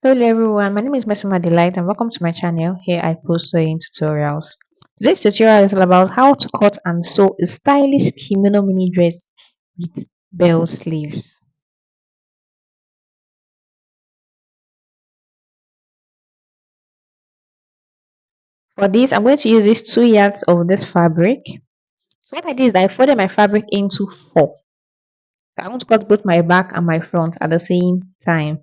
Hello everyone, my name is Mesima Delight and welcome to my channel. Here I post sewing tutorials. Today's tutorial is all about how to cut and sew a stylish kimono mini dress with bell sleeves. For this, I'm going to use these 2 yards of this fabric. So what I did is I folded my fabric into four. So I want to cut both my back and my front at the same time.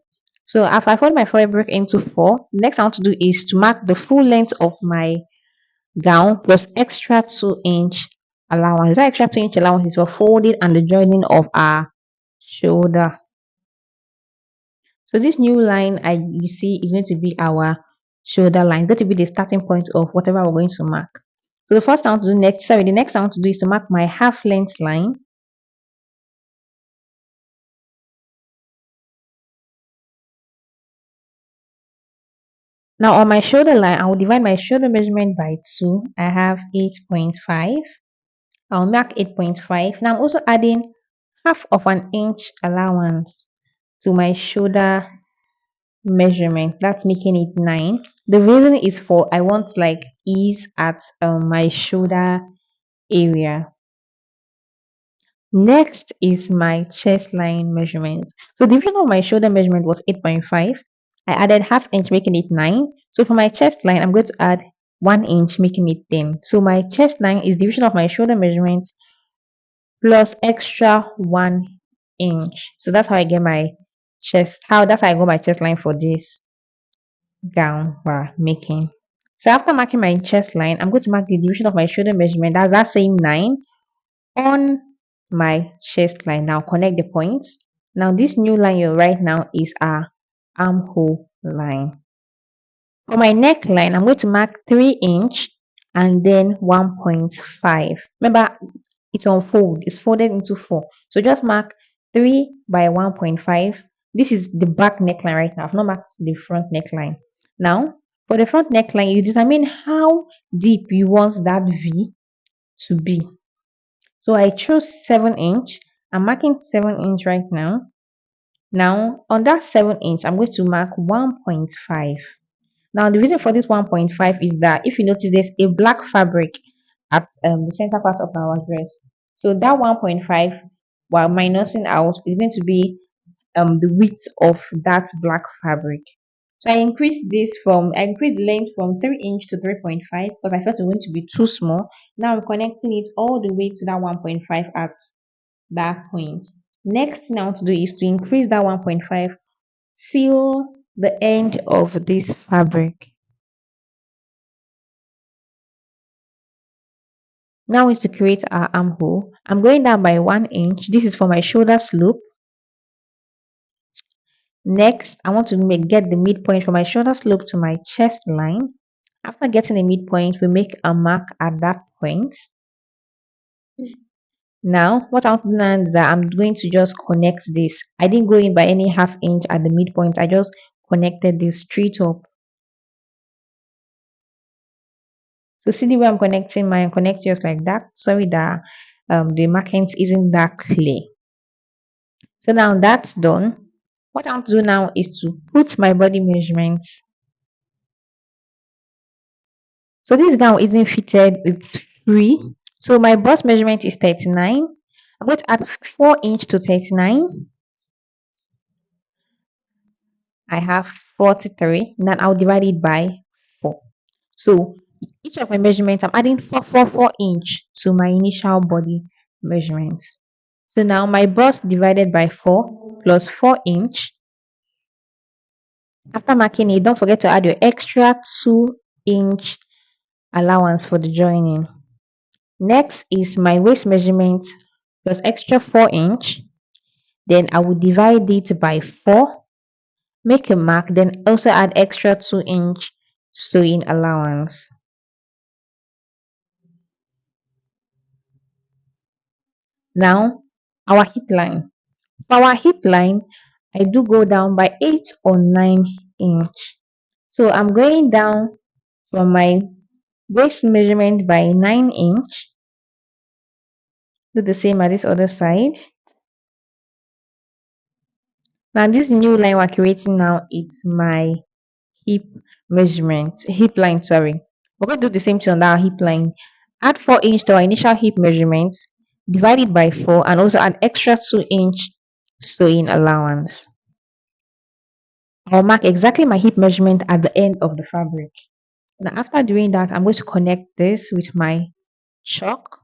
So after I fold my fabric into four, the next I want to do is to mark the full length of my gown plus extra 2 inch allowance. That extra 2 inch allowance is for folding and the joining of our shoulder. So this new line you see is going to be our shoulder line. It's going to be the starting point of whatever we're going to mark. So the first thing I want to do next, sorry, the next thing I want to do is to mark my half length line. Now on my shoulder line, I will divide my shoulder measurement by 2. I have 8.5. I'll mark 8.5. Now I'm also adding half of an inch allowance to my shoulder measurement. That's making it 9. The reason is for I want like ease at my shoulder area. Next is my chest line measurement. So the division of my shoulder measurement was 8.5. I added half inch making it 9. So for my chest line, I'm going to add 1 inch making it 10. So my chest line is division of my shoulder measurement plus extra 1 inch. So that's how I get my chest. That's how I got my chest line for this gown we're making. So after marking my chest line, I'm going to mark the division of my shoulder measurement. That's that same 9 on my chest line. Now connect the points. Now this new line you're right now is our armhole line. For my neckline, I'm going to mark 3 inch and then 1.5. Remember, it's on fold. It's folded into 4. So just mark 3 by 1.5. This is the back neckline right now. I've not marked the front neckline. Now, for the front neckline, you determine how deep you want that V to be. So I chose 7 inch. I'm marking 7 inch right now. Now, on that 7 inch, I'm going to mark 1.5. Now, the reason for this 1.5 is that if you notice, there's a black fabric at the center part of our dress. So that 1.5, while minusing out, is going to be the width of that black fabric. So I increased the length from 3 inch to 3.5 because I felt it was going to be too small. Now I'm connecting it all the way to that 1.5 at that point. Next thing I want to do is to increase that 1.5 till the end of this fabric. Now is to create our armhole. I'm going down by 1 inch. This is for my shoulder slope. Next, I want to get the midpoint from my shoulder slope to my chest line. After getting a midpoint, we make a mark at that point. Now, what I'm doing now is that I'm going to just connect this. I didn't go in by any half inch at the midpoint. I just connected this straight up. So see the way I'm connecting mine, connect yours like that. Sorry that the markings isn't that clear. So now that's done. What I want to do now is to put my body measurements. So this gown isn't fitted, it's free. So my bust measurement is 39. I'm going to add 4 inch to 39. I have 43. Then I'll divide it by 4. So each of my measurements, I'm adding 4 inch to my initial body measurements. So now my bust divided by 4 plus 4 inch. After marking it, don't forget to add your extra 2 inch allowance for the joining. Next is my waist measurement plus extra 4 inch. Then I will divide it by 4, make a mark, then also add extra 2 inch sewing allowance. Now, our hip line. For our hip line, I do go down by 8 or 9 inch. So I'm going down from my waist measurement by 9 inch. Do the same at this other side. Now this new line we're creating now, it's my hip measurement, hip line, sorry. We're going to do the same thing on our hip line. Add 4 inch to our initial hip measurement, divide it by 4, and also add extra 2 inch sewing allowance. I'll mark exactly my hip measurement at the end of the fabric. Now, after doing that, I'm going to connect this with my chalk,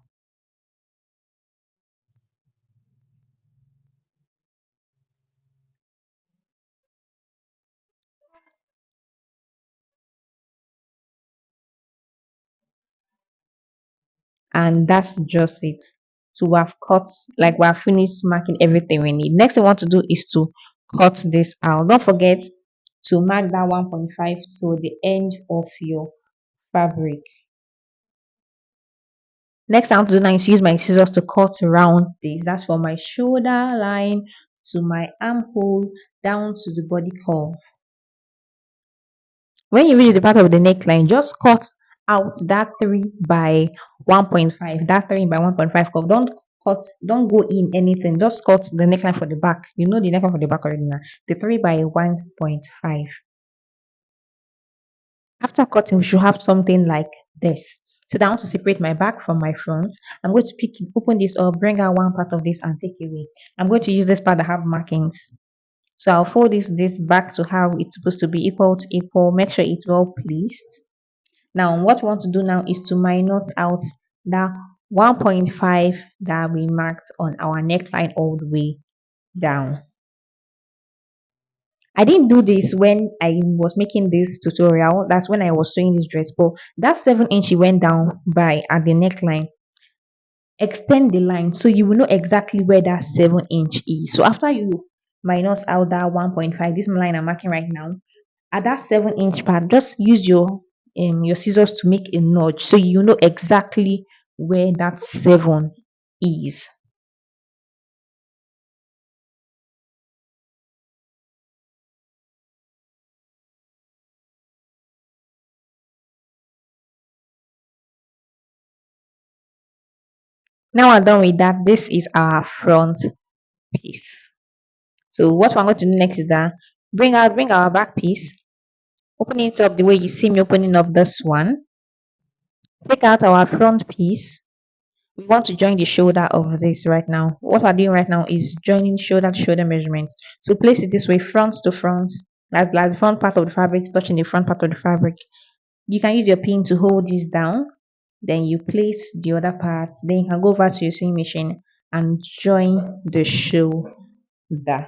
and that's just it. So we have cut, like we have finished marking everything we need. Next thing we want to do is to cut this out. Don't forget to mark that 1.5 to the end of your fabric. Next thing I want to do now is use my scissors to cut around this. That's from my shoulder line to my armhole down to the body curve. When you reach the part of the neckline, just cut out that 3 by 1.5. That 3 by 1.5 curve. Don't go in anything. Just cut the neckline for the back. You know the neckline for the back already now. The 3 by 1.5. After cutting, we should have something like this. So now I want to separate my back from my front. I'm going to pick it, open this up, bring out one part of this and take away. I'm going to use this part that have markings. So I'll fold this back to how it's supposed to be, equal to equal. Make sure it's well placed. Now what we want to do now is to minus out that 1.5 that we marked on our neckline all the way down. I didn't do this when I was making this tutorial. That's when I was sewing this dress. But that 7 inch you went down by at the neckline, extend the line so you will know exactly where that 7 inch is. So after you minus out that 1.5, this line I'm marking right now, at that 7 inch part, just use your scissors to make a notch so you know exactly where that 7 is. Now we're done with that. This is our front piece. So what we're going to do next is that bring our back piece, open it up the way you see me opening up this one. Take out our front piece. We want to join the shoulder of this right now. What we're doing right now is joining shoulder to shoulder measurements. So place it this way, front to front, as the front part of the fabric touching the front part of the fabric. You can use your pin to hold this down. Then you place the other part. Then you can go over to your sewing machine and join the shoulder.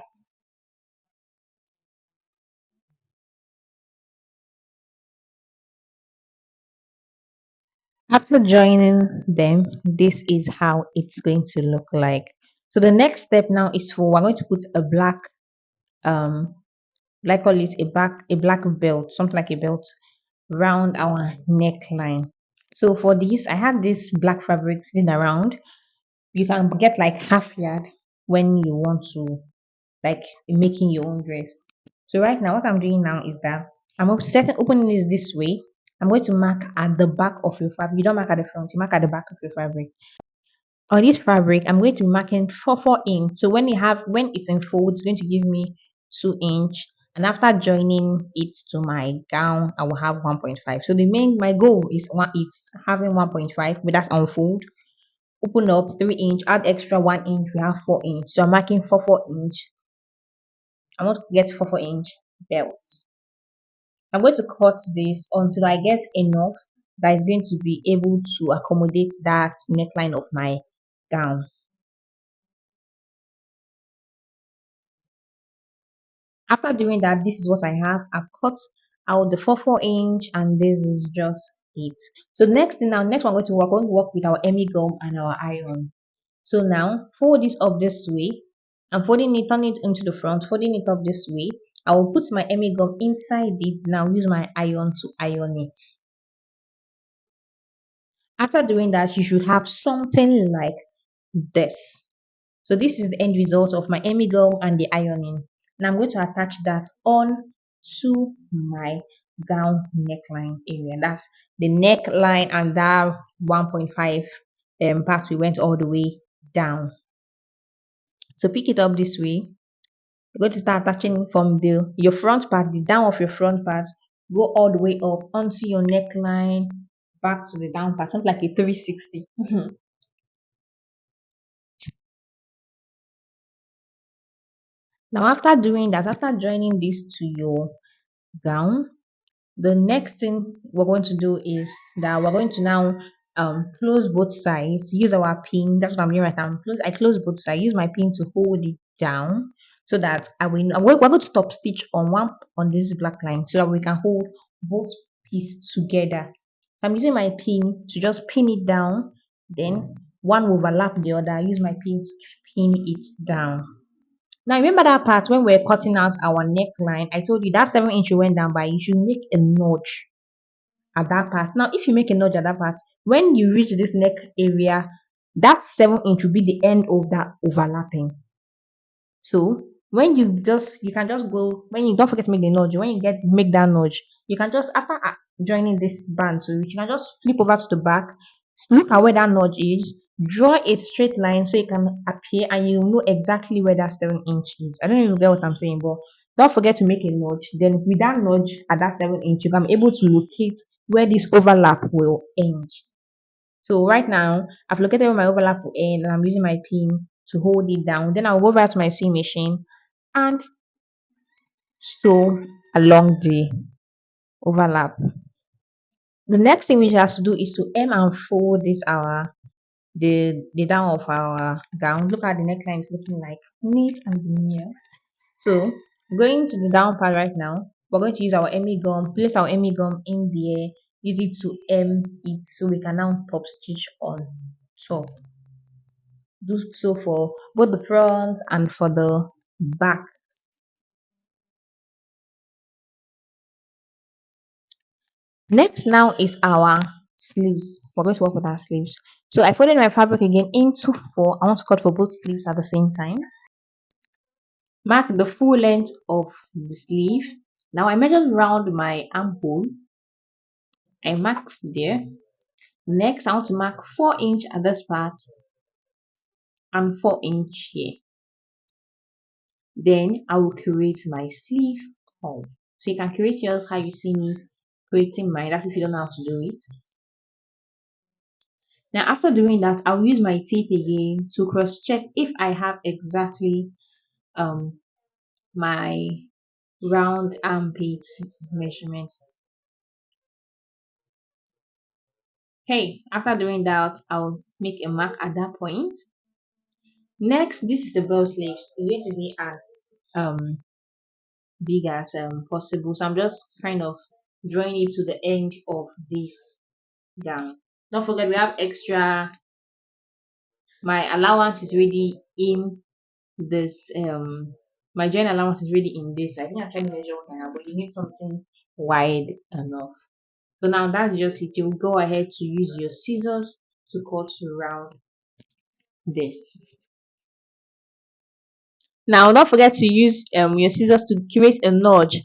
After joining them, this is how it's going to look like. So the next step now is for we're going to put a black um like call it a black belt, something like a belt round our neckline. So for this, I had this black fabric sitting around. You can get like half yard when you want to like making your own dress. So right now, what I'm doing now is that I'm setting opening is this way. I'm going to mark at the back of your fabric. You don't mark at the front, you mark at the back of your fabric. On this fabric, I'm going to be marking 4 inch. So when it's in fold, it's going to give me 2 inch. And after joining it to my gown, I will have 1.5. So the main my goal is having 1.5, but that's on fold. Open up 3 inch, add extra 1 inch, we have 4 inch. So I'm marking 4 inch. I want to get 4 inch belts. I'm going to cut this until I get enough that is going to be able to accommodate that neckline of my gown. After doing that, this is what I have. I've cut out the 4 inch and this is just it. So next thing now, next we're going to work with our Emmy gum and our iron. So now fold this up this way. I'm folding it, turn it into the front, folding it up this way. I will put my Emmy gum inside it. Now use my iron to iron it. After doing that, you should have something like this. So this is the end result of my Emmy gum and the ironing. And I'm going to attach that on to my gown neckline area. That's the neckline and that 1.5 part we went all the way down. So pick it up this way. You're going to start attaching from the your front part, the down of your front part, go all the way up onto your neckline, back to the down part, something like a 360. Now, after doing that, after joining this to your gown, the next thing we're going to do is that we're going to now close both sides, use our pin. That's what I'm doing right now. I close both sides, use my pin to hold it down so that we're going to stop stitch on one on this black line so that we can hold both pieces together. So I'm using my pin to just pin it down, then one will overlap the other. I use my pin to pin it down. Now remember that part when we're cutting out our neckline, I told you that 7 inch you went down by, you should make a notch at that part. Now if you make a notch at that part, when you reach this neck area, that 7 inch will be the end of that overlapping. So when you can just go, when you don't forget to make the notch, when you make that notch, you can just after joining this band to which you can just flip over to the back, look at where that notch is, draw a straight line so it can appear and you know exactly where that 7 inch is. I don't know if you get what I'm saying, but don't forget to make a notch. Then with that notch at that 7 inch, you can be able to locate where this overlap will end. So right now, I've located where my overlap will end and I'm using my pin to hold it down. Then I'll go back to my sewing machine and sew along the overlap. The next thing we have to do is to hem and fold this our the down of our gown. Look at the neckline is looking like neat and near. So going to the down part right now, we're going to use our hemming gum, place our hemming gum in there, use it to hem it so we can now top stitch on top. Do so for both the front and for the back. Next now is our sleeves. We're going to work with our sleeves. So I folded my fabric again into four. I want to cut for both sleeves at the same time. Mark the full length of the sleeve. Now I measured round my armhole. I marked there. Next, I want to mark 4 inch at this part and 4 inch here. Then I will create my sleeve hole. So you can create yours how you see me creating mine. That's if you don't know how to do it. Now after doing that, I'll use my tape again to cross check if I have exactly um my round armpit measurements. Okay, after doing that, I'll make a mark at that point. Next, this is the bell sleeves. It's going to be as big as possible. So I'm just kind of drawing it to the end of this gown. Don't forget we have extra. My allowance is ready in this my joint allowance is really in this. I think I'm trying to measure what I have, but you need something wide enough. So now that's just it. You'll go ahead to use your scissors to cut around this. Now don't forget to use your scissors to create a notch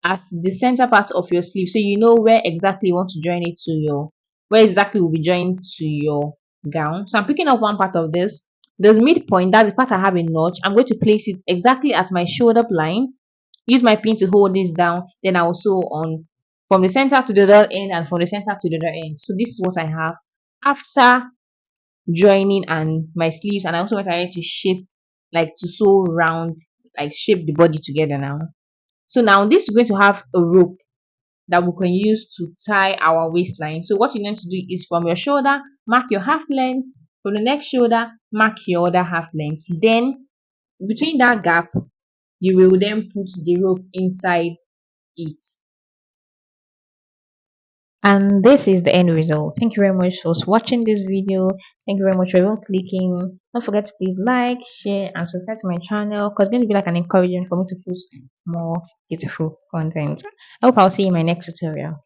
at the center part of your sleeve so you know where exactly you want to join it to your where exactly will be joined to your gown. So I'm picking up one part of this midpoint, that's the part I have a notch. I'm going to place it exactly at my shoulder line, use my pin to hold this down, then I will sew on from the center to the other end and from the center to the other end. So this is what I have after joining and my sleeves, and I also went ahead to shape like to sew round, like shape the body together now. So now this is going to have a rope that we can use to tie our waistline. So what you need to do is from your shoulder mark your half length, from the next shoulder mark your other half length, then between that gap you will then put the rope inside it. And this is the end result. Thank you very much for watching this video. Thank you very much for everyone clicking. Don't forget to please like, share, and subscribe to my channel because it's going to be like an encouragement for me to post more beautiful content. I hope I'll see you in my next tutorial.